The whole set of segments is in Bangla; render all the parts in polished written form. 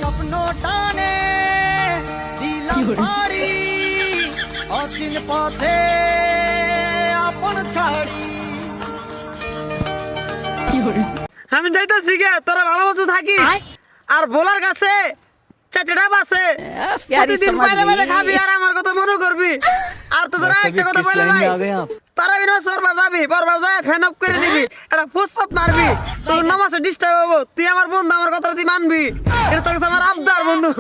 স্বপ্ন টানে দিলাম বাড়ি অচিন পথে আপন ছাড়ি। আমি যাইতেছি গে, তোরা ভালো মতো থাকিস। আর বলার কাছে চাচড়া বাসে প্রতিদিন বাইরে বাইরে খাবি আর আমার কথা মনে করবি। আর তোরা একটা কথা বলে যাই, তারা বিনা সরবার যাবি, বরবার যায় ফ্যান অফ করে দিবি, একটা ফুসফাত মারবি, তোর নামাজে ডিস্টার্ব হবো। তুই আমার বন্ধু, আমার কথাটা তুই মানবি। এটা তোর কাছে আমার আবদার বন্ধু।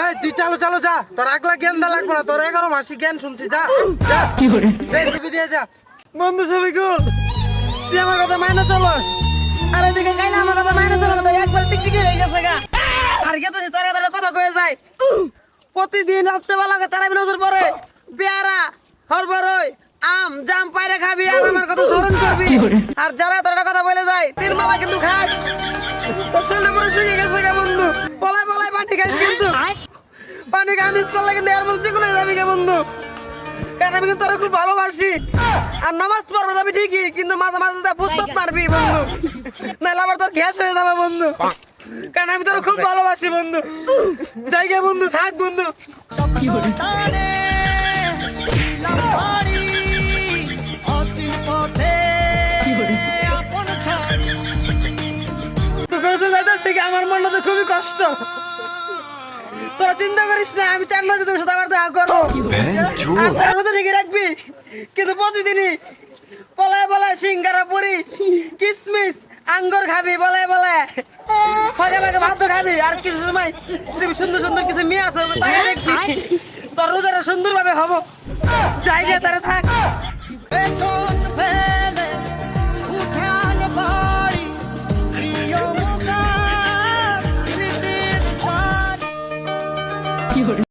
এই তুই চালো চালো যা, তোর আগলা জ্ঞান দা লাগবে না, তোর 11 মাসি জ্ঞান শুনছি, যা যা টিভি দিয়ে যা। বন্ধু শফিকুল, তুই আমার কথা মাইনে চলস, আর এদিকে গাইলে আমার কথা মাইনে চলো না, একবার টিকটিকি হয়ে গেছে গা। আর গেতেছি তোর কথা কয়ে যায়, প্রতিদিন রাত্রেবেলা তারা বিনোজের পরে পেয়ারা হরবরই আম জাম পাইরে খাবি আর আমার কথা স্মরণ করবি। আর যারা তোর কথা বলে যায় 3 মালা কিন্তু খাস, তোর শরীরে পুরো শুকিয়ে গেছে গা বন্ধু। পলাই পলাই পানি খাইস, কিন্তু পানি খা মিস করলে কিন্তু এর মধ্যে কোনো যাবি গে বন্ধু। কারণ আমি কিন্তু তোরা খুব ভালোবাসি। আর নামাজ পড়বো যাবি ঠিকই, কিন্তু মাঝে মাঝে ফুসফাত মারবি বন্ধু, নাহলে আবার তোর গ্যাস হয়ে যাবে বন্ধু। কারণ আমি তোরা খুব ভালোবাসি বন্ধু। যাই গে বন্ধু, থাক বন্ধু। স্বপ্ন টানে দিলাম বাড়ি অচিন পথে আপন ছাড়ি। তুই করতে যাইতেছি কি, আমার মনটা তো খুবই কষ্ট। তোরা চিন্তা করিস না, আমি চার মাসে তোর সাথে আবার দেখা করবো। আর তোরা রোজা ঠিক রাখবি, কিন্তু প্রতিদিনই পলায় পলায় সিঙ্গারা পুরি কিসমিস আঙ্গুর খাবি, বলে বলে ফাঁকে ফাঁকে ভাত খাবি। আর কিছু সময় যদি সুন্দর সুন্দর কিছু মেয়ে আছে তাই দেখবি, তোর রোজাটা সুন্দর ভাবে হবো। যাই গে, তারা থাক। পেছন